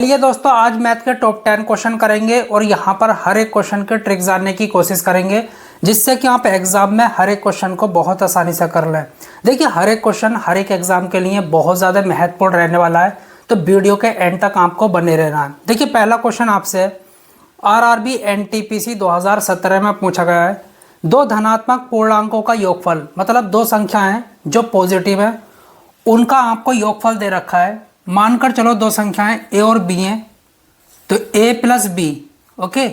चलिए दोस्तों, आज मैथ के टॉप 10 क्वेश्चन करेंगे और यहाँ पर हर एक क्वेश्चन के ट्रिक जानने की कोशिश करेंगे जिससे कि आप एग्जाम में हर एक क्वेश्चन को बहुत आसानी से कर लें। देखिए, हर एक क्वेश्चन हर एक एग्जाम के लिए बहुत ज़्यादा महत्वपूर्ण रहने वाला है, तो वीडियो के एंड तक आपको बने रहना है। देखिए, पहला क्वेश्चन आपसे आरआरबी एनटीपीसी 2017 में पूछा गया है। दो धनात्मक पूर्णांकों का योगफल, मतलब दो संख्याएं जो पॉजिटिव है उनका आपको योगफल दे रखा है। मानकर चलो दो संख्याएं ए और बी हैं, तो ए प्लस बी, ओके,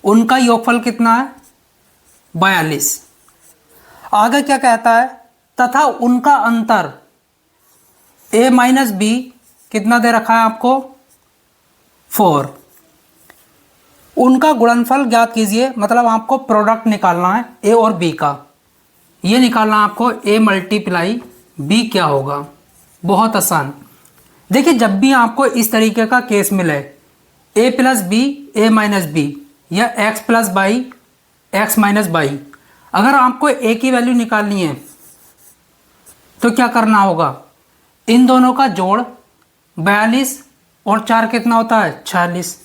उनका योगफल कितना है? 42। आगे क्या कहता है? तथा उनका अंतर ए माइनस बी कितना दे रखा है आपको? 4। उनका गुणनफल ज्ञात कीजिए, मतलब आपको प्रोडक्ट निकालना है ए और बी का। ये निकालना है आपको ए मल्टीप्लाई बी क्या होगा। बहुत आसान। देखिए, जब भी आपको इस तरीके का केस मिले ए प्लस बी ए माइनस बी या x plus by x minus by, अगर आपको ए की वैल्यू निकालनी है तो क्या करना होगा? इन दोनों का जोड़ 42 और 4 कितना होता है? 46,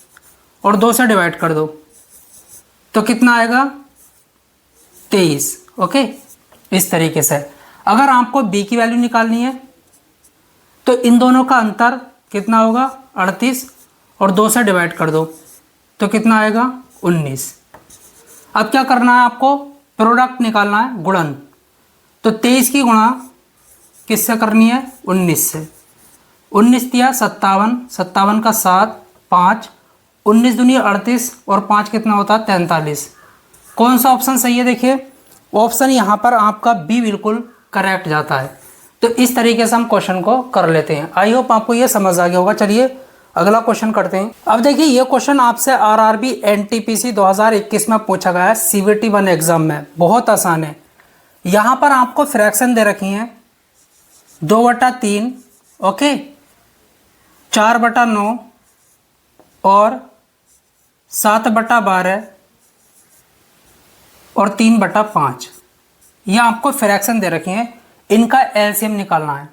और 2 से डिवाइड कर दो तो कितना आएगा? 23। ओके, इस तरीके से। अगर आपको बी की वैल्यू निकालनी है तो इन दोनों का अंतर कितना होगा? 38, और 2 से डिवाइड कर दो तो कितना आएगा? 19। अब क्या करना है आपको? प्रोडक्ट निकालना है, गुणन। तो 23 की गुणा किससे करनी है? 19 से। 19 दिया 57, 57 का 7, 5, 19 दूनी 38 और 5 कितना होता है? 43। कौन सा ऑप्शन सही है? देखिए, ऑप्शन यहाँ पर आपका बी बिल्कुल करेक्ट जाता है। तो इस तरीके से हम क्वेश्चन को कर लेते हैं। आई होप आपको ये समझ आ गया होगा। चलिए अगला क्वेश्चन करते हैं। अब देखिए, ये क्वेश्चन आपसे आरआरबी एनटीपीसी 2021 में पूछा गया है, सीवीटी 1 एग्जाम में। बहुत आसान है। यहाँ पर आपको फ्रैक्शन दे रखी हैं 2/3, ओके, 4/9 और 7/12 और 3/5। यह आपको फ्रैक्शन दे रखी हैं। इनका एलसीएम निकालना है।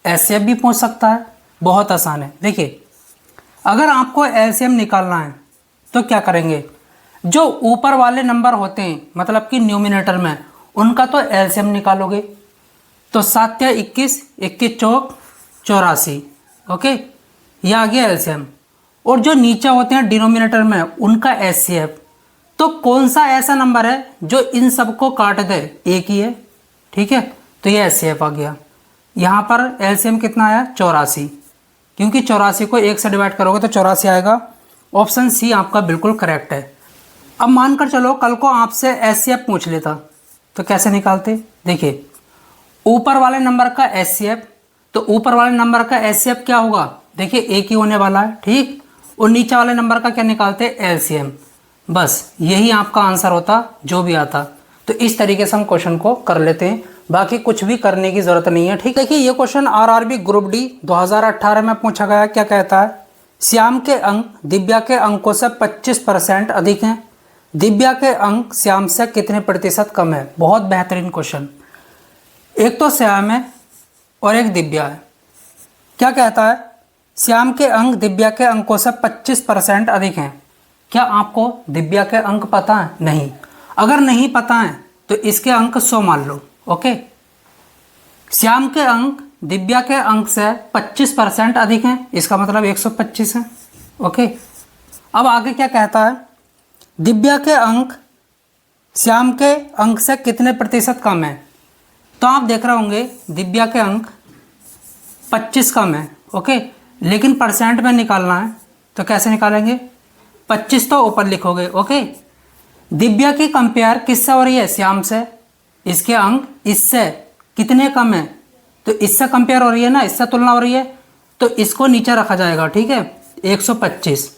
एचसीएफ भी पूछ सकता है, बहुत आसान है। देखिए, अगर आपको एलसीएम निकालना है तो क्या करेंगे? जो ऊपर वाले नंबर होते हैं, मतलब कि न्यूमिनेटर में, उनका तो एलसीएम निकालोगे। तो 7 या 21, 21 चौक 84, ओके, ये आ गया एलसीएम। और जो नीचे होते हैं डिनोमिनेटर में, उनका एचसीएफ। तो कौन सा ऐसा नंबर है जो इन सबको काट दे? एक ही है, ठीक है, तो ये एचसीएफ आ गया। यहाँ पर एलसीएम कितना आया? 84, क्योंकि 84 को 1 से डिवाइड करोगे तो 84 आएगा। ऑप्शन सी आपका बिल्कुल करेक्ट है। अब मानकर चलो कल को आपसे एचसीएफ पूछ लेता तो कैसे निकालते? देखिए, ऊपर वाले नंबर का एचसीएफ, तो ऊपर वाले नंबर का एचसीएफ क्या होगा? देखिए, एक ही होने वाला है, ठीक। और नीचे वाले नंबर का क्या निकालते? एलसीएम। बस यही आपका आंसर होता, जो भी आता। तो इस तरीके से हम क्वेश्चन को कर लेते हैं, बाकी कुछ भी करने की जरूरत नहीं है, ठीक। देखिए, ये क्वेश्चन आरआरबी ग्रुप डी 2018 में पूछा गया। क्या कहता है? श्याम के अंक दिव्या के अंकों से 25% अधिक हैं। दिव्या के अंक श्याम से कितने प्रतिशत कम है? बहुत बेहतरीन क्वेश्चन। एक तो श्याम है और एक दिव्या है। क्या कहता है? श्याम के अंक दिव्या के अंकों से 25% अधिक हैं। क्या आपको दिव्या के अंक पता है? नहीं। अगर नहीं पता है तो इसके अंक 100 मान लो, ओके। श्याम के अंक दिव्या के अंक से 25% अधिक हैं, इसका मतलब 125 है, ओके। अब आगे क्या कहता है? दिव्या के अंक श्याम के अंक से कितने प्रतिशत कम है? तो आप देख रहे होंगे दिव्या के अंक 25 कम है, ओके, लेकिन परसेंट में निकालना है तो कैसे निकालेंगे? 25 तो ऊपर लिखोगे, ओके। दिव्या की कंपेयर किससे हो रही है? श्याम से। इसके अंक इससे कितने कम है? तो इससे कंपेयर हो रही है ना, इससे तुलना हो रही है, तो इसको नीचे रखा जाएगा, ठीक है। 125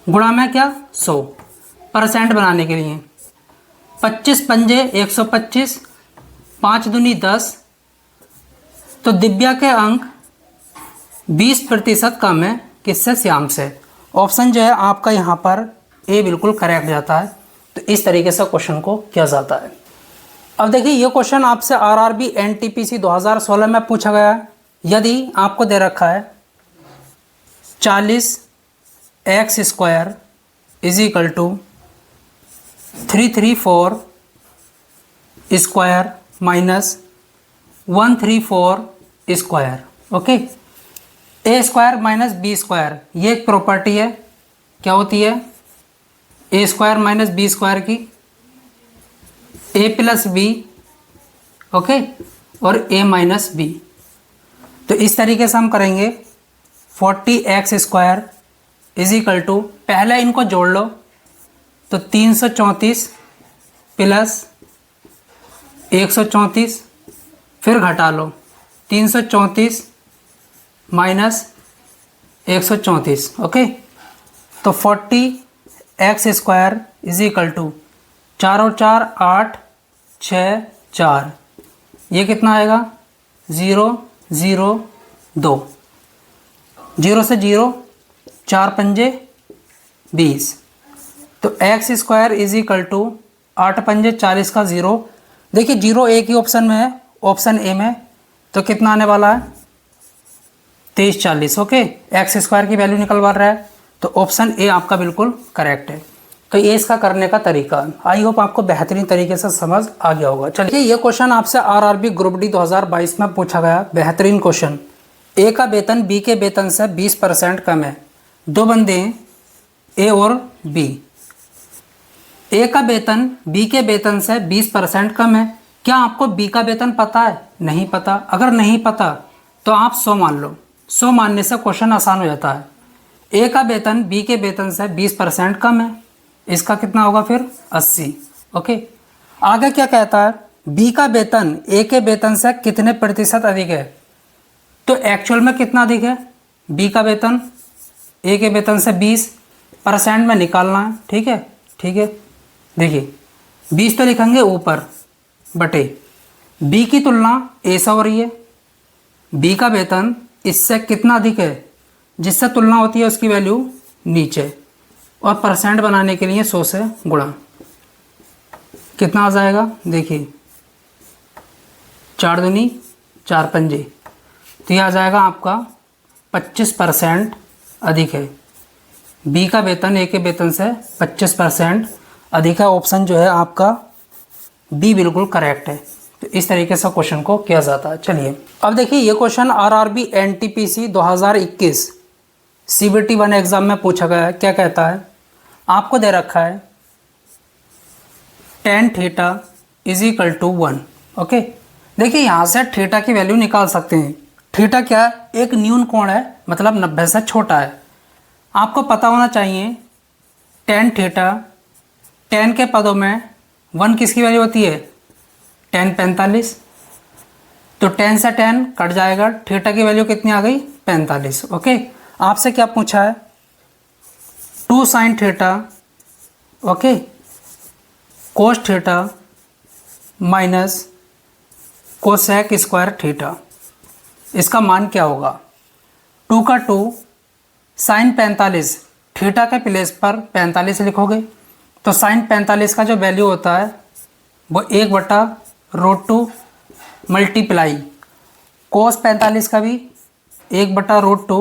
गुणा में क्या? 100, परसेंट बनाने के लिए। 25 पंजे 125, 5 दूनी 10, तो दिव्या के अंक 20% कम है किससे? श्याम से। ऑप्शन जो है आपका यहाँ पर ए बिल्कुल करेक्ट जाता है। तो इस तरीके से क्वेश्चन को किया जाता है। अब देखिए, ये क्वेश्चन आपसे आरआरबी एनटीपीसी 2016 में पूछा गया है। यदि आपको दे रखा है 40 X square is equal to 334 square minus 134 square. Okay, A square minus B square ये एक प्रॉपर्टी है, क्या होती है, A square minus B square की, ए प्लस बी, ओके, और ए माइनस बी। तो इस तरीके से हम करेंगे 40x square is equal to, पहले इनको जोड़ लो तो 334 प्लस 134, फिर घटा लो 334 माइनस 134। ओके, तो 40x square is equal to 4 और 4 8 6 4, ये कितना आएगा 0 0 2, 0 से 0 4 पंजे 20। तो X square is equal to 8 पंजे 40 का 0। देखिए 0 एक ही ऑप्शन में है, ऑप्शन ए में, तो कितना आने वाला है 23 40। ओके, एक्स स्क्वायर की वैल्यू निकलवा रहा है, तो ऑप्शन ए आपका बिल्कुल करेक्ट है। तो ये इसका करने का तरीका, आई होप आपको बेहतरीन तरीके से समझ आ गया होगा। चलिए, ये क्वेश्चन आपसे आरआरबी ग्रुप डी 2022 में पूछा गया, बेहतरीन क्वेश्चन। ए का वेतन बी के वेतन से 20% कम है, दो बंदे हैं ए और बी। ए का वेतन बी के वेतन से 20% कम है, क्या आपको बी का वेतन पता है? नहीं पता। अगर नहीं पता तो आप 100 मान लो, 100 मानने से क्वेश्चन आसान हो जाता है। ए का वेतन बी के वेतन से 20% कम है, इसका कितना होगा फिर 80। ओके, आगे क्या कहता है, बी का वेतन ए के वेतन से कितने प्रतिशत अधिक है? तो एक्चुअल में कितना अधिक है, बी का वेतन ए के वेतन से 20% में निकालना है। ठीक है, ठीक है, देखिए 20 तो लिखेंगे ऊपर बटे बी की तुलना ए से हो रही है, बी का वेतन इससे कितना अधिक है, जिससे तुलना होती है उसकी वैल्यू नीचे, और परसेंट बनाने के लिए 100 से गुणा, कितना आ जाएगा, देखिए 4 दूनी 4 पंजे, तो यह आ जाएगा आपका 25% अधिक है। बी का वेतन ए के वेतन से 25% अधिक है। ऑप्शन जो है आपका बी बिल्कुल करेक्ट है। तो इस तरीके से क्वेश्चन को किया जाता है। चलिए अब देखिए, ये question RRB NTPC 2021 CBT 1 exam में पूछा गया है। क्या कहता है, आपको दे रखा है tan theta is equal to 1। Okay, देखिए यहाँ से थीटा की वैल्यू निकाल सकते हैं। थीटा क्या है, एक न्यून कोण है, मतलब 90 से छोटा है। आपको पता होना चाहिए tan थीटा, tan के पदों में 1 किसकी वैल्यू होती है, tan 45, तो tan से tan कट जाएगा, थीटा की वैल्यू कितनी आ गई 45। ओके, आपसे क्या पूछा है, 2 sin theta, okay, cos theta minus cosec square theta, इसका मान क्या होगा। 2 का 2 साइन 45, थीटा के प्लेस पर 45 लिखोगे, तो साइन 45 का जो वैल्यू होता है वो 1/√2 मल्टीप्लाई कोस 45 का भी 1/√2।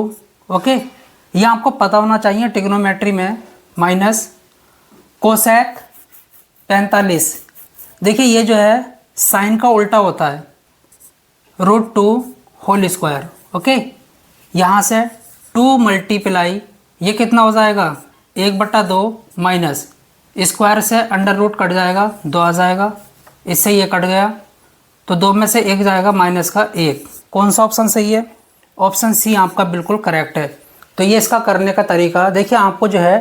ओके, ये आपको पता होना चाहिए ट्रिग्नोमेट्री में, माइनस कोसेक 45। देखिए ये जो है साइन का उल्टा होता है, √2 होल स्क्वायर। ओके, यहाँ से 2 मल्टीप्लाई, ये कितना हो जाएगा 1/2 माइनस स्क्वायर से अंडर रूट कट जाएगा, 2 आ जाएगा, इससे ये कट गया, तो 2 में से 1 जाएगा माइनस का 1। कौन सा ऑप्शन सही है, ऑप्शन सी आपका बिल्कुल करेक्ट है। तो ये इसका करने का तरीका, देखिए आपको जो है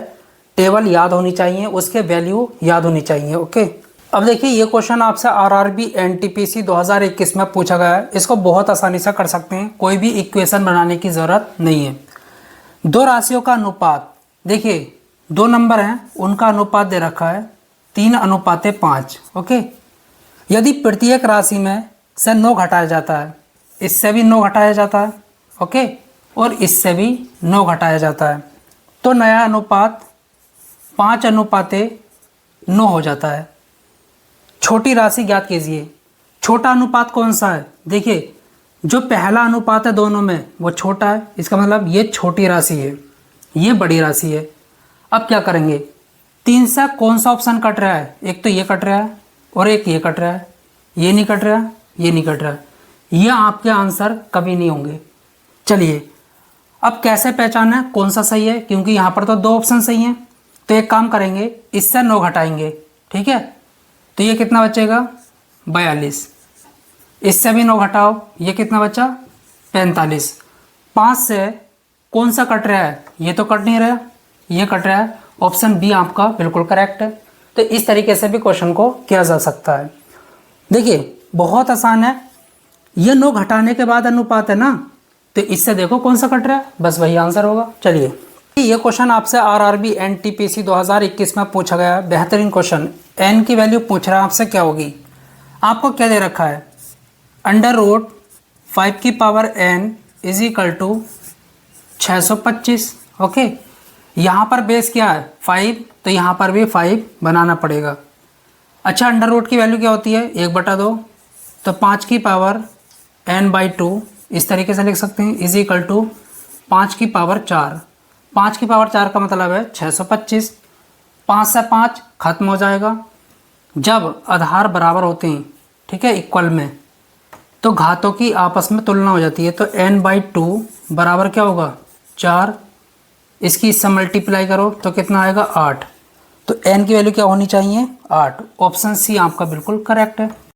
टेबल याद होनी चाहिए, उसके वैल्यू याद होनी चाहिए। ओके, अब देखिए ये क्वेश्चन आपसे आरआरबी एनटीपीसी 2021 में पूछा गया है। इसको बहुत आसानी से कर सकते हैं, कोई भी इक्वेशन बनाने की ज़रूरत नहीं है। दो राशियों का अनुपात, देखिए 2 नंबर हैं, उनका अनुपात दे रखा है 3:5। ओके, यदि प्रत्येक राशि में से 9 घटाया जाता है, इससे भी 9 घटाया जाता है, ओके, और इससे भी 9 घटाया जाता है, तो नया अनुपात 5:9 हो जाता है। छोटी राशि ज्ञात कीजिए। छोटा अनुपात कौन सा है, देखिए जो पहला अनुपात है दोनों में वो छोटा है, इसका मतलब ये छोटी राशि है। ये बड़ी राशि है। अब क्या करेंगे, 3 से कौन सा ऑप्शन कट रहा है, एक तो ये कट रहा है और एक ये कट रहा है, ये नहीं कट रहा, ये नहीं कट रहा, ये आपके आंसर कभी नहीं होंगे। चलिए अब कैसे पहचाना है कौन सा सही है, क्योंकि यहाँ पर तो 2 ऑप्शन सही हैं। तो एक काम करेंगे, इससे 9 घटाएंगे, ठीक है। तो ये कितना बचेगा 42, इससे भी 9 घटाओ, ये कितना बचा 45। 5 से कौन सा कट रहा है, ये तो कट नहीं रहा, ये कट रहा है। ऑप्शन बी आपका बिल्कुल करेक्ट है। तो इस तरीके से भी क्वेश्चन को किया जा सकता है। देखिए बहुत आसान है, ये 9 घटाने के बाद अनुपात है ना, तो इससे देखो कौन सा कट रहा है, बस वही आंसर होगा। चलिए ये क्वेश्चन आपसे आरआरबी एनटीपीसी 2021 में पूछा गया है, बेहतरीन क्वेश्चन। एन की वैल्यू पूछ रहा है आपसे, क्या होगी। आपको क्या दे रखा है, √5 की power n is equal to 625। Okay, यहाँ पर बेस क्या है 5, तो यहाँ पर भी 5 बनाना पड़ेगा। अच्छा, अंडर रूट की वैल्यू क्या होती है 1/2, तो 5 की पावर n/2 इस तरीके से लिख सकते हैं, इज इक्वल टू 5 की पावर 4। 5 की पावर 4 का मतलब है 625। 5 से 5 खत्म हो जाएगा। जब आधार बराबर होते हैं, ठीक है, इक्वल में, तो घातों की आपस में तुलना हो जाती है। तो n/2 बराबर क्या होगा 4, इसकी इससे मल्टीप्लाई करो तो कितना आएगा 8। तो n की वैल्यू क्या होनी चाहिए 8। ऑप्शन सी आपका बिल्कुल करेक्ट है।